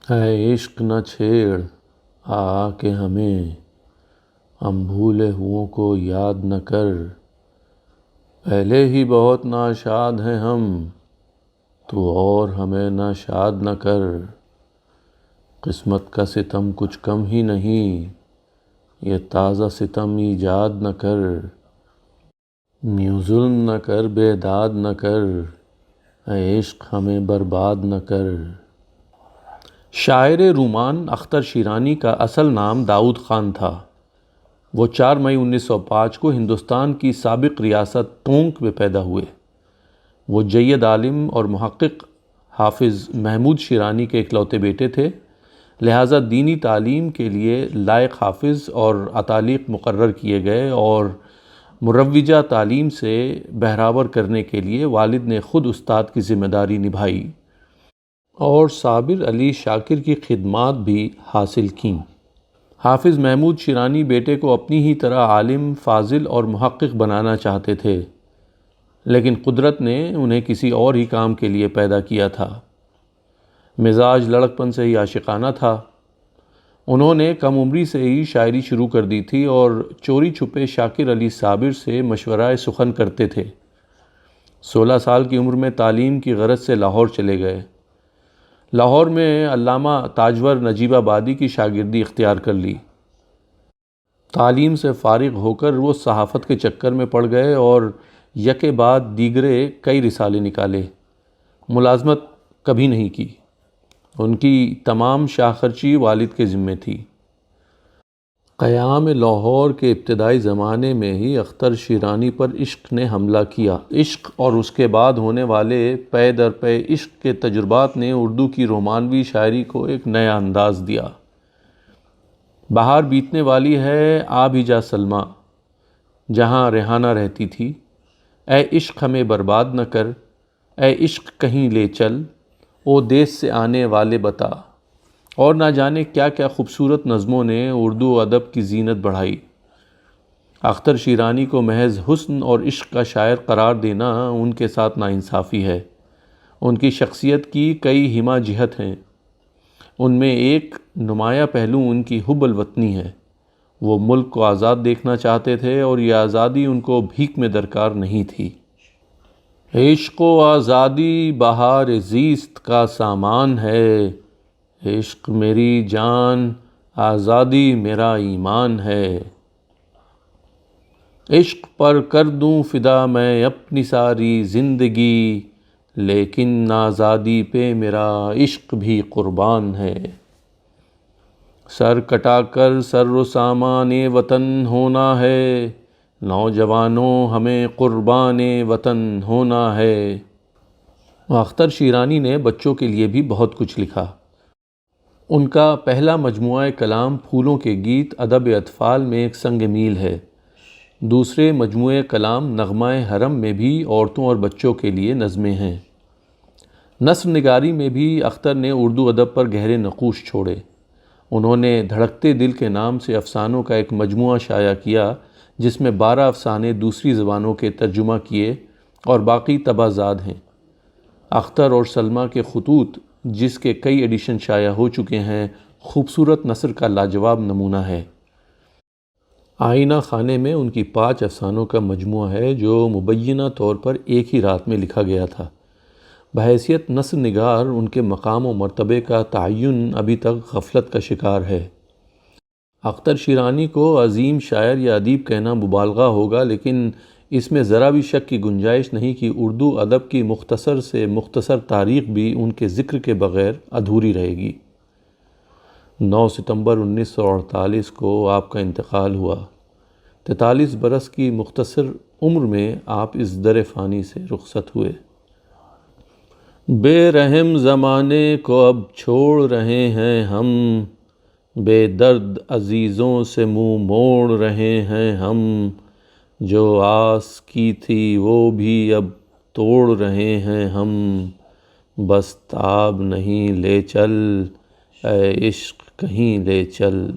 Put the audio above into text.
اے عشق نہ چھیڑ آ کے ہمیں، ہم بھولے ہوئوں کو یاد نہ کر۔ پہلے ہی بہت ناشاد ہیں ہم، تو اور ہمیں ناشاد نہ کر۔ قسمت کا ستم کچھ کم ہی نہیں، یہ تازہ ستم ایجاد نہ کر۔ یوں ظلم نہ کر، بیداد نہ کر، اے عشق ہمیں برباد نہ کر۔ شاعر رومان اختر شیرانی کا اصل نام داؤد خان تھا۔ وہ 4 مئی 1905 کو ہندوستان کی سابق ریاست ٹونک میں پیدا ہوئے۔ وہ جید عالم اور محقق حافظ محمود شیرانی کے اکلوتے بیٹے تھے، لہٰذا دینی تعلیم کے لیے لائق حافظ اور اتالیق مقرر کیے گئے اور مروجہ تعلیم سے بہرہور کرنے کے لیے والد نے خود استاد کی ذمہ داری نبھائی اور صابر علی شاکر کی خدمات بھی حاصل کیں۔ حافظ محمود شیرانی بیٹے کو اپنی ہی طرح عالم، فاضل اور محقق بنانا چاہتے تھے، لیکن قدرت نے انہیں کسی اور ہی کام کے لیے پیدا کیا تھا۔ مزاج لڑکپن سے ہی عاشقانہ تھا۔ انہوں نے کم عمری سے ہی شاعری شروع کر دی تھی اور چوری چھپے شاکر علی صابر سے مشورہ سخن کرتے تھے۔ 16 سال کی عمر میں تعلیم کی غرض سے لاہور چلے گئے۔ لاہور میں علامہ تاجور نجیب آبادی کی شاگردی اختیار کر لی۔ تعلیم سے فارغ ہو کر وہ صحافت کے چکر میں پڑ گئے اور یکے بعد دیگرے کئی رسالے نکالے۔ ملازمت کبھی نہیں کی۔ ان کی تمام شاہ خرچی والد کے ذمے تھی۔ قیام لاہور کے ابتدائی زمانے میں ہی اختر شیرانی پر عشق نے حملہ کیا۔ عشق اور اس کے بعد ہونے والے پے در پے عشق کے تجربات نے اردو کی رومانوی شاعری کو ایک نیا انداز دیا۔ بہار بیتنے والی ہے آ بھی جا سلمیٰ، جہاں ریحانہ رہتی تھی۔ اے عشق ہمیں برباد نہ کر، اے عشق کہیں لے چل، او دیس سے آنے والے بتا، اور نہ جانے کیا کیا خوبصورت نظموں نے اردو ادب کی زینت بڑھائی۔ اختر شیرانی کو محض حسن اور عشق کا شاعر قرار دینا ان کے ساتھ ناانصافی ہے۔ ان کی شخصیت کی کئی ہمہ جہت ہیں۔ ان میں ایک نمایاں پہلو ان کی حب الوطنی ہے۔ وہ ملک کو آزاد دیکھنا چاہتے تھے اور یہ آزادی ان کو بھیک میں درکار نہیں تھی۔ عشق و آزادی بہار زیست کا سامان ہے، عشق میری جان، آزادی میرا ایمان ہے۔ عشق پر کر دوں فدا میں اپنی ساری زندگی، لیکن آزادی پہ میرا عشق بھی قربان ہے۔ سر کٹا کر سر و سامان وطن ہونا ہے، نوجوانوں ہمیں قربان وطن ہونا ہے۔ اختر شیرانی نے بچوں کے لیے بھی بہت کچھ لکھا۔ ان کا پہلا مجموعہ کلام پھولوں کے گیت ادب اطفال میں ایک سنگ میل ہے۔ دوسرے مجموعہ کلام نغمہ حرم میں بھی عورتوں اور بچوں کے لیے نظمیں ہیں۔ نثر نگاری میں بھی اختر نے اردو ادب پر گہرے نقوش چھوڑے۔ انہوں نے دھڑکتے دل کے نام سے افسانوں کا ایک مجموعہ شائع کیا، جس میں 12 افسانے دوسری زبانوں کے ترجمہ کیے اور باقی طبعزاد ہیں۔ اختر اور سلمیٰ کے خطوط، جس کے کئی ایڈیشن شائع ہو چکے ہیں، خوبصورت نثر کا لاجواب نمونہ ہے۔ آئینہ خانے میں ان کی 5 افسانوں کا مجموعہ ہے جو مبینہ طور پر ایک ہی رات میں لکھا گیا تھا۔ بحیثیت نثر نگار ان کے مقام و مرتبے کا تعین ابھی تک غفلت کا شکار ہے۔ اختر شیرانی کو عظیم شاعر یا ادیب کہنا مبالغہ ہوگا، لیکن اس میں ذرا بھی شک کی گنجائش نہیں کہ اردو ادب کی مختصر سے مختصر تاریخ بھی ان کے ذکر کے بغیر ادھوری رہے گی۔ 9 ستمبر 1948 کو آپ کا انتقال ہوا۔ 43 برس کی مختصر عمر میں آپ اس در فانی سے رخصت ہوئے۔ بے رحم زمانے کو اب چھوڑ رہے ہیں ہم، بے درد عزیزوں سے منہ موڑ رہے ہیں ہم، جو آس کی تھی وہ بھی اب توڑ رہے ہیں ہم، بس تاب نہیں لے چل، اے عشق کہیں لے چل۔